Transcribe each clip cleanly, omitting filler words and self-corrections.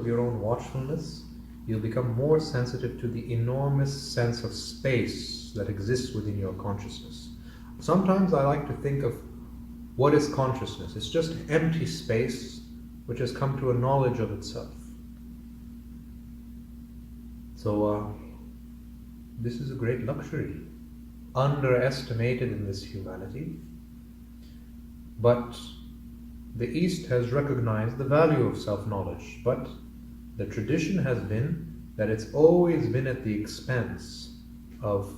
of your own watchfulness, you'll become more sensitive to the enormous sense of space that exists within your consciousness. Sometimes I like to think of what is consciousness. It's just empty space which has come to a knowledge of itself. So this is a great luxury, underestimated in this humanity. But the East has recognized the value of self-knowledge, but the tradition has been that it's always been at the expense of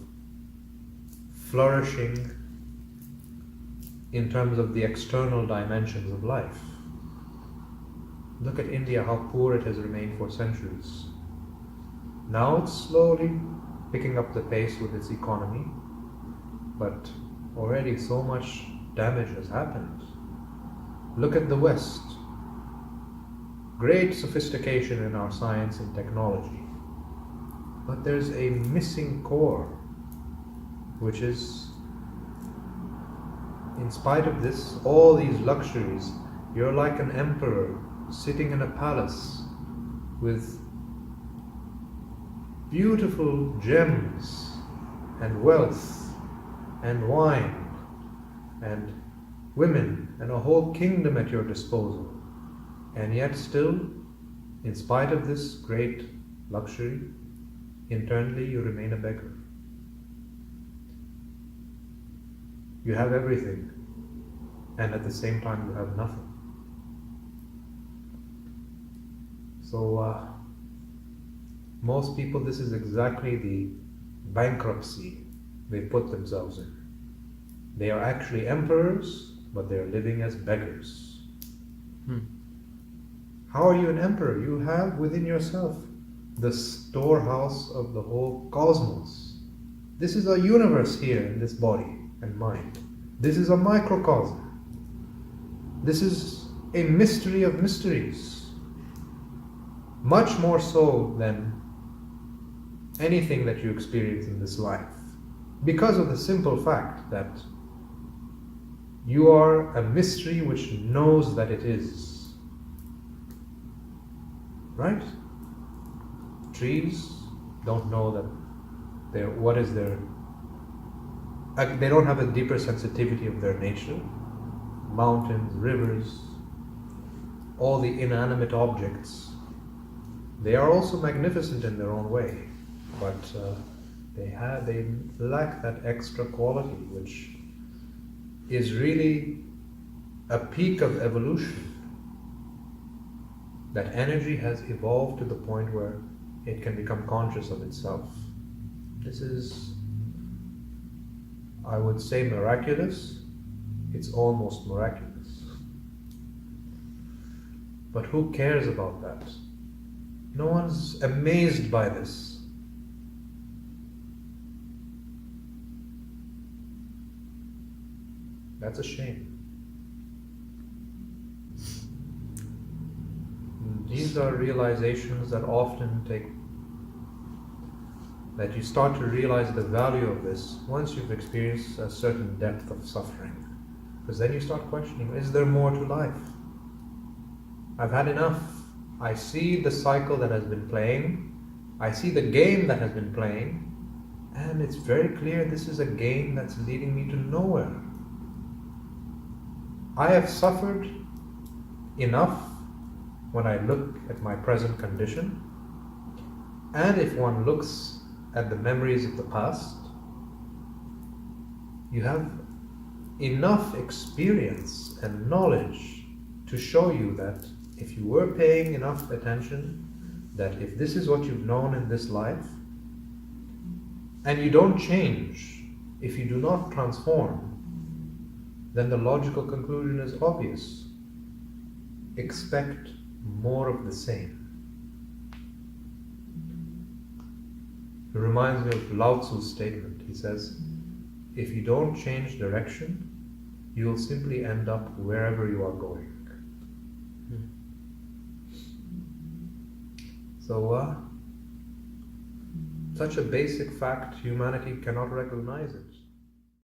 flourishing in terms of the external dimensions of life. Look at India, how poor it has remained for centuries. Now it's slowly picking up the pace with its economy, but already so much damage has happened. Look at the West. Great sophistication in our science and technology, but there's a missing core, which is, in spite of this, all these luxuries, you're like an emperor sitting in a palace with beautiful gems and wealth and wine and women and a whole kingdom at your disposal, and yet still, in spite of this great luxury, internally you remain a beggar. You have everything, and at the same time you have nothing. So most people, this is exactly the bankruptcy they put themselves in. They are actually emperors, but they are living as beggars. How are you an emperor? You have within yourself the storehouse of the whole cosmos. This is a universe here in this body and mind. This is a microcosm. This is a mystery of mysteries. Much more so than anything that you experience in this life. Because of the simple fact that you are a mystery which knows that it is. Right? Trees don't know that they don't have a deeper sensitivity of their nature. Mountains, rivers, all the inanimate objects, they are also magnificent in their own way, but they lack that extra quality which is really a peak of evolution. That energy has evolved to the point where it can become conscious of itself. This is, I would say, miraculous. It's almost miraculous. But who cares about that? No one's amazed by this. That's a shame. These are realizations that often that you start to realize the value of this once you've experienced a certain depth of suffering. Because then you start questioning, is there more to life? I've had enough. I see the cycle that has been playing. I see the game that has been playing. And it's very clear this is a game that's leading me to nowhere. I have suffered enough when I look at my present condition. And if one looks at the memories of the past, you have enough experience and knowledge to show you that if you were paying enough attention, that if this is what you've known in this life, and you don't change, if you do not transform, then the logical conclusion is obvious. Expect more of the same. It reminds me of Lao Tzu's statement. He says, if you don't change direction, you will simply end up wherever you are going. So, such a basic fact, humanity cannot recognize it.